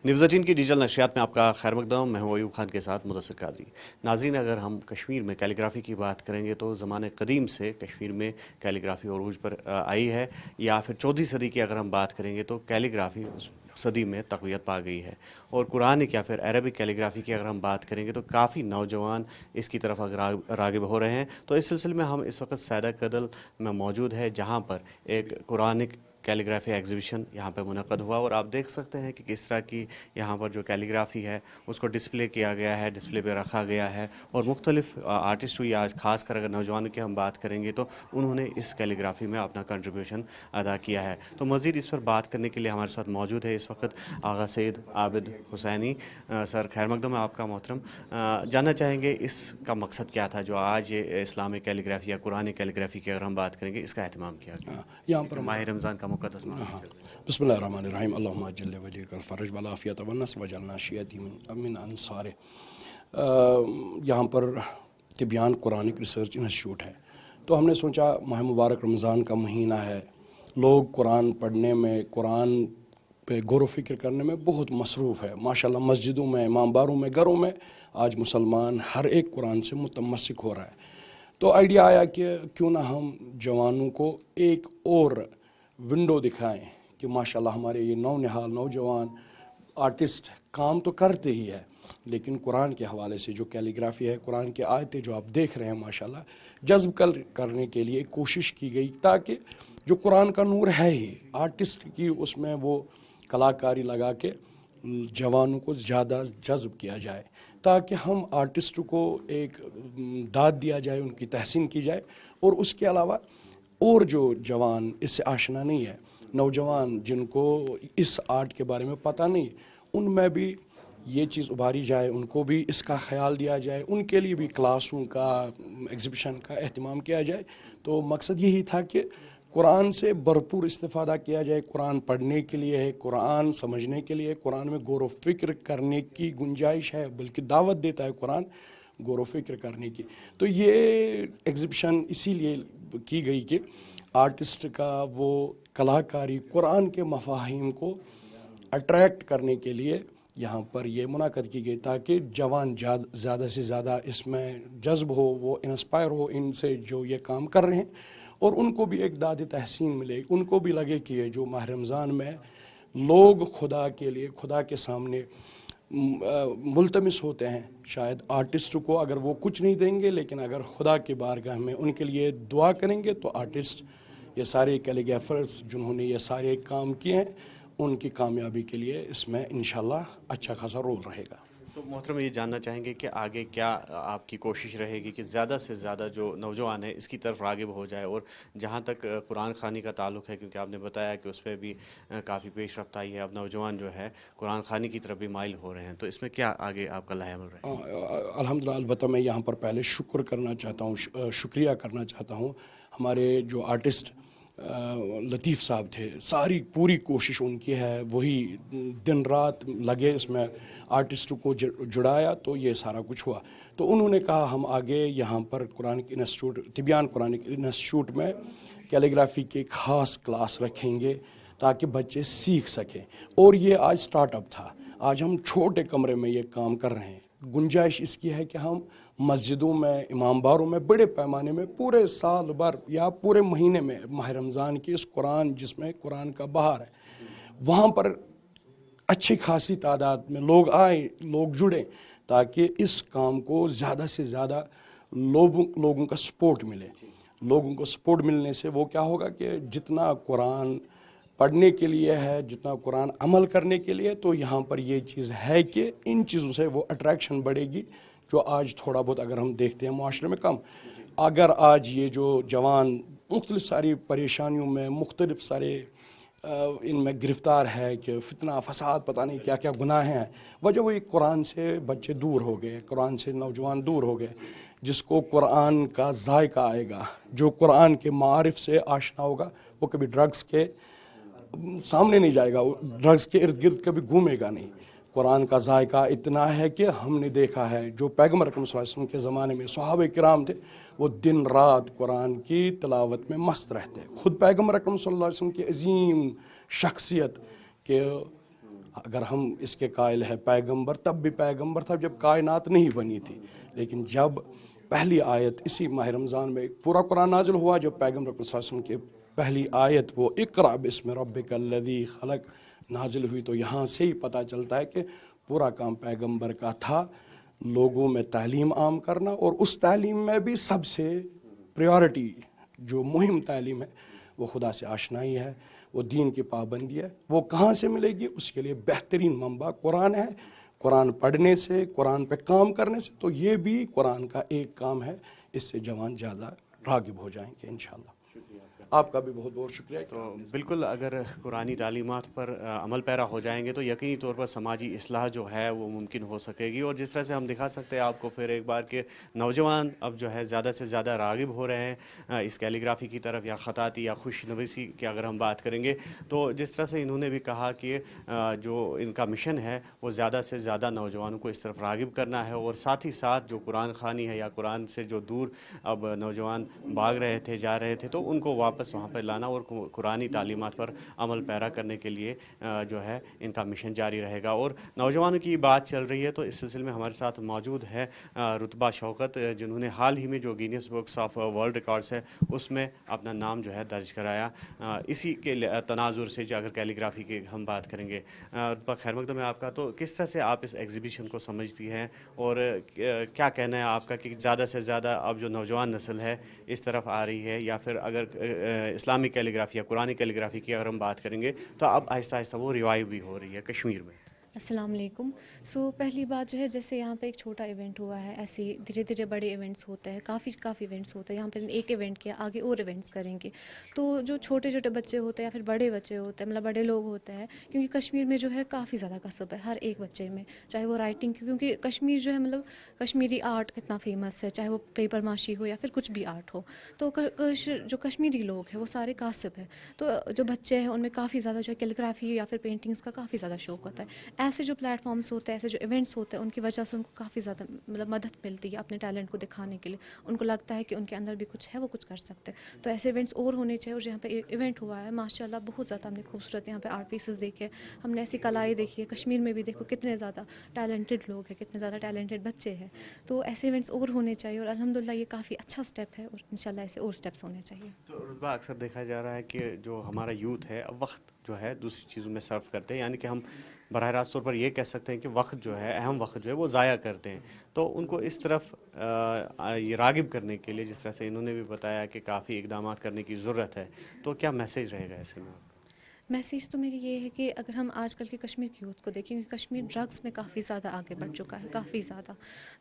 News 18 کی digital نشریات میں آپ کا خیر مقدم. میں ہوں ایوب خان کے ساتھ مدثر قادری. ناظرین، اگر ہم کشمیر میں کیلی گرافی کی بات کریں گے تو زمانے قدیم سے کشمیر میں کیلی گرافی عروج پر آئی ہے، یا پھر 14ویں صدی کی اگر ہم بات کریں گے تو کیلی گرافی اس صدی میں تقویت پا گئی ہے. اور قرآن یا پھر عربک کیلی گرافی کی اگر ہم بات کریں گے تو کافی نوجوان اس کی طرف راغب ہو رہے ہیں. تو اس سلسلے میں ہم اس وقت سیدہ کدل میں موجود ہے، جہاں پر ایک قرآنک کیلی گرافی ایگزیبیشن یہاں پہ منعقد ہوا، اور آپ دیکھ سکتے ہیں کہ کس طرح کی یہاں پر جو کیلی گرافی ہے اس کو ڈسپلے کیا گیا ہے، ڈسپلے پہ رکھا گیا ہے. اور مختلف آرٹسٹ ہوئی، آج خاص کر اگر نوجوانوں کی ہم بات کریں گے تو انہوں نے اس کیلی گرافی میں اپنا کنٹریبیوشن ادا کیا ہے. تو مزید اس پر بات کرنے کے لیے ہمارے ساتھ موجود ہے اس وقت آغا سید عابد حسینی. سر خیر مقدم ہے آپ کا محترم. جاننا چاہیں گے اس کا مقصد کیا تھا جو آج یہ اسلامی کیلی گرافی یا قرآن کیلی گرافی کی اگر ہم بات کریں گے اس کا اہتمام کیا گیا یہاں پر ماہ رمضان کا مقدس ماہ چل رہا ہے. بسم اللہ الرحمن الرحیم. اللہم اجل ولیک الفرج والعافیت والنصر وجعلنا شیعتی من انصارہ. یہاں پر تبیان قرآنک ریسرچ انسٹیٹیوٹ ہے، تو ہم نے سوچا ماہ مبارک رمضان کا مہینہ ہے، لوگ قرآن پڑھنے میں، قرآن پہ غور و فکر کرنے میں بہت مصروف ہے. ماشاءاللہ مسجدوں میں، امام باروں میں، گھروں میں آج مسلمان ہر ایک قرآن سے متمسک ہو رہا ہے. تو آئیڈیا آیا کہ کیوں نہ ہم جوانوں کو ایک اور ونڈو دکھائیں کہ ماشاءاللہ ہمارے یہ نونہال نوجوان آرٹسٹ کام تو کرتے ہی ہے، لیکن قرآن کے حوالے سے جو کیلی گرافی ہے، قرآن کی آیتیں جو آپ دیکھ رہے ہیں ماشاءاللہ جذب کرنے کے لیے کوشش کی گئی، تاکہ جو قرآن کا نور ہے ہی آرٹسٹ کی اس میں وہ کلاکاری لگا کے جوانوں کو زیادہ جذب کیا جائے، تاکہ ہم آرٹسٹ کو ایک داد دیا جائے، ان کی تحسین کی جائے. اور اس کے علاوہ اور جو جوان اس سے آشنا نہیں ہے، نوجوان جن کو اس آرٹ کے بارے میں پتہ نہیں، ان میں بھی یہ چیز ابھاری جائے، ان کو بھی اس کا خیال دیا جائے، ان کے لیے بھی کلاسوں کا، ایگزیبیشن کا اہتمام کیا جائے. تو مقصد یہی تھا کہ قرآن سے بھرپور استفادہ کیا جائے. قرآن پڑھنے کے لیے ہے، قرآن سمجھنے کے لیے، قرآن میں غور و فکر کرنے کی گنجائش ہے، بلکہ دعوت دیتا ہے قرآن غور و فکر کرنے کی. تو یہ ایگزیبیشن اسی لیے کی گئی کہ آرٹسٹ کا وہ کلاکاری قرآن کے مفاہیم کو اٹریکٹ کرنے کے لیے یہاں پر یہ منعقد کی گئی، تاکہ جوان زیادہ سے زیادہ اس میں جذب ہو، وہ انسپائر ہو ان سے جو یہ کام کر رہے ہیں، اور ان کو بھی ایک داد تحسین ملے. ان کو بھی لگے کہ یہ جو ماہ رمضان میں لوگ خدا کے لیے، خدا کے سامنے ملتمس ہوتے ہیں، شاید آرٹسٹ کو اگر وہ کچھ نہیں دیں گے، لیکن اگر خدا کی بارگاہ میں ان کے لیے دعا کریں گے تو آرٹسٹ، یہ سارے کیلیگرافرز جنہوں نے یہ سارے کام کیے ہیں، ان کی کامیابی کے لیے اس میں انشاءاللہ اچھا خاصا رول رہے گا. تو محترم یہ جاننا چاہیں گے کہ آگے کیا آپ کی کوشش رہے گی کہ زیادہ سے زیادہ جو نوجوان ہیں اس کی طرف راغب ہو جائے، اور جہاں تک قرآن خوانی کا تعلق ہے، کیونکہ آپ نے بتایا کہ اس پہ بھی کافی پیش رفت آئی ہے، اب نوجوان جو ہے قرآن خوانی کی طرف بھی مائل ہو رہے ہیں، تو اس میں کیا آگے آپ کا لائحہ عمل رہے گا؟ الحمدللہ. البتہ میں یہاں پر پہلے شکر کرنا چاہتا ہوں، شکریہ کرنا چاہتا ہوں ہمارے جو آرٹسٹ لطیف صاحب تھے. ساری پوری کوشش ان کی ہے، وہی دن رات لگے اس میں، آرٹسٹ کو جڑایا تو یہ سارا کچھ ہوا. تو انہوں نے کہا ہم آگے یہاں پر قرآنک انسٹیٹیوٹ، تبیان قرآنک انسٹیٹیوٹ میں کیلی گرافی کے خاص کلاس رکھیں گے تاکہ بچے سیکھ سکیں. اور یہ آج سٹارٹ اپ تھا، آج ہم چھوٹے کمرے میں یہ کام کر رہے ہیں. گنجائش اس کی ہے کہ ہم مسجدوں میں، امام باروں میں بڑے پیمانے میں پورے سال بھر یا پورے مہینے میں ماہ رمضان کی اس قرآن، جس میں قرآن کا بہار ہے، وہاں پر اچھی خاصی تعداد میں لوگ آئیں، لوگ جڑیں، تاکہ اس کام کو زیادہ سے زیادہ لوگوں کا سپورٹ ملے. لوگوں کو سپورٹ ملنے سے وہ کیا ہوگا کہ جتنا قرآن پڑھنے کے لیے ہے، جتنا قرآن عمل کرنے کے لیے، تو یہاں پر یہ چیز ہے کہ ان چیزوں سے وہ اٹریکشن بڑھے گی، جو آج تھوڑا بہت اگر ہم دیکھتے ہیں معاشرے میں کم. اگر آج یہ جو جوان مختلف ساری پریشانیوں میں، مختلف سارے ان میں گرفتار ہے کہ فتنہ فساد، پتہ نہیں کیا کیا گناہ ہیں، وجہ وہی قرآن سے بچے دور ہو گئے، قرآن سے نوجوان دور ہو گئے. جس کو قرآن کا ذائقہ آئے گا، جو قرآن کے معارف سے آشنا ہوگا، وہ کبھی ڈرگس کے سامنے نہیں جائے گا، ڈرگس کے ارد گرد کبھی گھومے گا نہیں. قرآن کا ذائقہ اتنا ہے کہ ہم نے دیکھا ہے جو پیغمبر اکرم صلی اللہ علیہ وسلم کے زمانے میں صحابہ کرام تھے، وہ دن رات قرآن کی تلاوت میں مست رہتے. خود پیغمبر اکرم صلی اللہ علیہ وسلم کی عظیم شخصیت کہ اگر ہم اس کے قائل ہے پیغمبر تب بھی پیغمبر تھا جب کائنات نہیں بنی تھی، لیکن جب پہلی آیت اسی ماہ رمضان میں پورا قرآن نازل ہوا، جب پیغمبر صلی اللہ علیہ وسلم کی پہلی آیت وہ اقرأ باسم ربک الذی خلق نازل ہوئی، تو یہاں سے ہی پتہ چلتا ہے کہ پورا کام پیغمبر کا تھا، لوگوں میں تعلیم عام کرنا، اور اس تعلیم میں بھی سب سے پریورٹی جو مہم تعلیم ہے وہ خدا سے آشنائی ہے، وہ دین کی پابندی ہے۔ وہ کہاں سے ملے گی؟ اس کے لیے بہترین منبع قرآن ہے، قرآن پڑھنے سے، قرآن پہ کام کرنے سے، تو یہ بھی قرآن کا ایک کام ہے، اس سے جوان زیادہ راغب ہو جائیں گے انشاءاللہ۔ آپ کا بھی بہت بہت شکریہ۔ تو بالکل اگر قرآنی تعلیمات پر عمل پیرا ہو جائیں گے تو یقینی طور پر سماجی اصلاح جو ہے وہ ممکن ہو سکے گی، اور جس طرح سے ہم دکھا سکتے ہیں آپ کو پھر ایک بار کہ نوجوان اب جو ہے زیادہ سے زیادہ راغب ہو رہے ہیں اس کیلیگرافی کی طرف، یا خطاطی یا خوش نویسی کی اگر ہم بات کریں گے، تو جس طرح سے انہوں نے بھی کہا کہ جو ان کا مشن ہے وہ زیادہ سے زیادہ نوجوانوں کو اس طرف راغب کرنا ہے، اور ساتھ ہی ساتھ جو قرآن خوانی ہے یا قرآن سے جو دور اب نوجوان بھاگ رہے تھے، جا رہے تھے، تو ان کو واپس وہاں پہ لانا اور قرآنی تعلیمات پر عمل پیرا کرنے کے لیے جو ہے ان کا مشن جاری رہے گا۔ اور نوجوانوں کی بات چل رہی ہے تو اس سلسلے میں ہمارے ساتھ موجود ہے رتبہ شوکت، جنہوں نے حال ہی میں جو Guinness books of world records ہے اس میں اپنا نام جو ہے درج کرایا، اسی کے تناظر سے جو اگر کیلیگرافی کی ہم بات کریں گے۔ رتبہ خیر مقدم ہے آپ کا، تو کس طرح سے آپ اس ایگزیبیشن کو سمجھتی ہیں، اور کیا کہنا ہے آپ کا کہ زیادہ سے زیادہ اب جو نوجوان نسل ہے اس طرف آ رہی ہے، یا پھر اگر اسلامی کیلیگرافی یا قرآنی کیلیگرافی کی اگر ہم بات کریں گے تو اب آہستہ آہستہ وہ ریوائیو بھی ہو رہی ہے کشمیر میں؟ السلام علیکم۔ پہلی بات جو ہے، جیسے یہاں پہ ایک چھوٹا ایونٹ ہوا ہے، ایسے دھیرے دھیرے بڑے ایونٹس ہوتے ہیں، کافی ایونٹس ہوتے ہیں، یہاں پہ ایک ایونٹ کیا آگے اور ایونٹس کریں گے، تو جو چھوٹے چھوٹے بچے ہوتے ہیں یا پھر بڑے بچے ہوتے ہیں، مطلب بڑے لوگ ہوتے ہیں، کیونکہ کشمیر میں جو ہے کافی زیادہ کسب ہے ہر ایک بچے میں، چاہے وہ رائٹنگ، کیونکہ کشمیر جو ہے مطلب کشمیری آرٹ کتنا فیمس ہے، چاہے وہ پیپر ماشی ہو یا پھر کچھ بھی آرٹ ہو، تو جو کشمیری لوگ ہیں وہ سارے کاسب ہیں، تو جو بچے ہیں ان میں کافی زیادہ جو ہے کیلیگرافی یا پھر پینٹنگس کا کافی زیادہ شوق ہوتا ہے۔ ایسے جو پلیٹ فارمس ہوتے ہیں، ایسے جو ایونٹس ہوتے ہیں، ان کی وجہ سے ان کو کافی زیادہ مطلب مدد ملتی ہے اپنے ٹیلنٹ کو دکھانے کے لیے، ان کو لگتا ہے کہ ان کے اندر بھی کچھ ہے، وہ کچھ کر سکتے ہیں، تو ایسے ایونٹس اور ہونے چاہیے۔ اور یہاں پہ ایونٹ ہوا ہے ماشاءاللہ بہت زیادہ، ہم نے خوبصورت یہاں پہ آرٹ پیسز دیکھے، ہم نے ایسی کلائی دیکھی ہے، کشمیر میں بھی دیکھو کتنے زیادہ ٹیلنٹڈ لوگ ہیں، کتنے زیادہ ٹیلنٹڈ بچے ہیں، تو ایسے ایونٹس اور ہونے چاہیے، اور الحمدللہ یہ کافی اچھا اسٹیپ ہے، اور انشاءاللہ ایسے اور اسٹیپس ہونے چاہیے۔ تو رتبہ اکثر دیکھا جا رہا ہے کہ جو ہمارا یوتھ ہے اب وقت جو ہے دوسری چیزوں میں صرف کرتے ہیں، یعنی کہ ہم براہ راست طور پر یہ کہہ سکتے ہیں کہ وقت جو ہے، اہم وقت جو ہے وہ ضائع کرتے ہیں، تو ان کو اس طرف یہ راغب کرنے کے لیے جس طرح سے انہوں نے بھی بتایا کہ کافی اقدامات کرنے کی ضرورت ہے، تو کیا میسیج رہے گا ایسے میں؟ میسیج تو میری یہ ہے کہ اگر ہم آج کل کے کشمیر کی یوتھ کو دیکھیں، کیونکہ کشمیر ڈرگس میں کافی زیادہ آگے بڑھ چکا ہے، کافی زیادہ،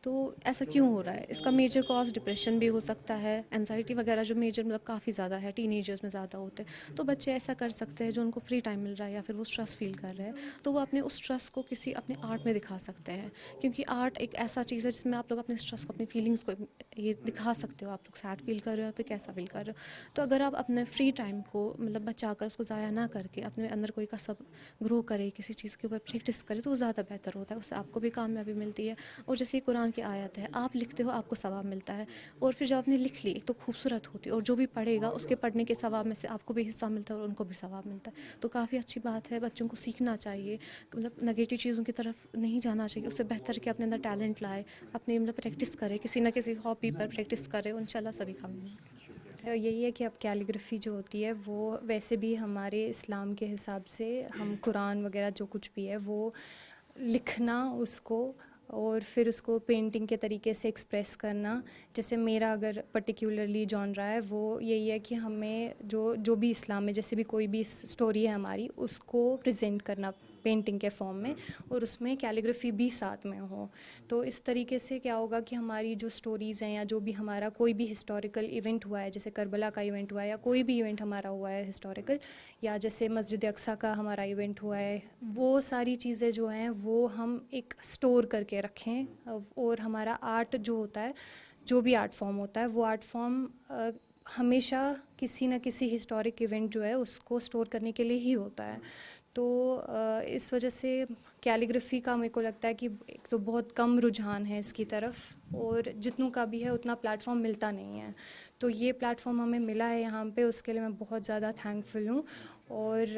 تو ایسا کیوں ہو رہا ہے؟ اس کا میجر کاز ڈپریشن بھی ہو سکتا ہے، انزائٹی وغیرہ جو میجر مطلب کافی زیادہ ہے، ٹین ایجرز میں زیادہ ہوتے ہیں، تو بچے ایسا کر سکتے ہیں، جو ان کو فری ٹائم مل رہا ہے یا پھر وہ اسٹریس فیل کر رہے ہیں، تو وہ اپنے اس اسٹریس کو کسی اپنے آرٹ میں دکھا سکتے ہیں، کیونکہ آرٹ ایک ایسا چیز ہے جس میں آپ لوگ اپنے اسٹریس کو، اپنی فیلنگس کو یہ دکھا سکتے ہو، آپ لوگ سیڈ فیل کر رہے ہو یا پھر کیسا فیل کر رہے ہو، تو اگر آپ اپنے فری ٹائم کو مطلب بچا کر اس کو ضائع نہ کر کے اپنے اندر کوئی کسب گرو کرے، کسی چیز کے اوپر پریکٹس کرے، تو وہ زیادہ بہتر ہوتا ہے، اس سے آپ کو بھی کامیابی ملتی ہے، اور جیسے قرآن کی آیت ہے، آپ لکھتے ہو آپ کو ثواب ملتا ہے، اور پھر جب آپ نے لکھ لی ایک تو خوبصورت ہوتی ہے، اور جو بھی پڑھے گا اس کے پڑھنے کے ثواب میں سے آپ کو بھی حصہ ملتا ہے اور ان کو بھی ثواب ملتا ہے، تو کافی اچھی بات ہے، بچوں کو سیکھنا چاہیے، مطلب نگیٹو چیزوں کی طرف نہیں جانا چاہیے، اس سے بہتر کہ اپنے اندر ٹیلنٹ لائے، اپنے مطلب پریکٹس کرے، کسی نہ کسی ہابی پر پریکٹس کرے، انشاءاللہ سبھی کامیاب۔ یہی ہے کہ اب کیلیگرافی جو ہوتی ہے وہ ویسے بھی ہمارے اسلام کے حساب سے ہم قرآن وغیرہ جو کچھ بھی ہے وہ لکھنا اس کو، اور پھر اس کو پینٹنگ کے طریقے سے ایکسپریس کرنا، جیسے میرا اگر پرٹیکولرلی جانرا ہے وہ یہی ہے کہ ہمیں جو بھی اسلام میں جیسے بھی کوئی بھی اسٹوری ہے ہماری، اس کو پریزنٹ کرنا پینٹنگ کے فارم میں، اور اس میں کیلیگرافی بھی ساتھ میں ہو، تو اس طریقے سے کیا ہوگا کہ ہماری جو اسٹوریز ہیں یا جو بھی ہمارا کوئی بھی ہسٹوریکل ایونٹ ہوا ہے، جیسے کربلا کا ایونٹ ہوا ہے یا کوئی بھی ایونٹ ہمارا ہوا ہے ہسٹوریکل، یا جیسے مسجد اقصیٰ کا ہمارا ایونٹ ہوا ہے، وہ ساری چیزیں جو ہیں وہ ہم ایک اسٹور کر کے رکھیں، اور ہمارا آرٹ جو ہوتا ہے، جو بھی آرٹ فارم ہوتا ہے، وہ آرٹ فارم ہمیشہ کسی نہ کسی ہسٹورک ایونٹ جو ہے اس کو اسٹور کرنے کے لیے ہی ہوتا ہے، تو اس وجہ سے کیلیگرافی کا میرے کو لگتا ہے کہ ایک تو بہت کم رجحان ہے اس کی طرف، اور جتنوں کا بھی ہے اتنا پلیٹ فارم ملتا نہیں ہے، تو یہ پلیٹ فارم ہمیں ملا ہے یہاں پہ، اس کے لیے میں بہت زیادہ تھینک فل ہوں، اور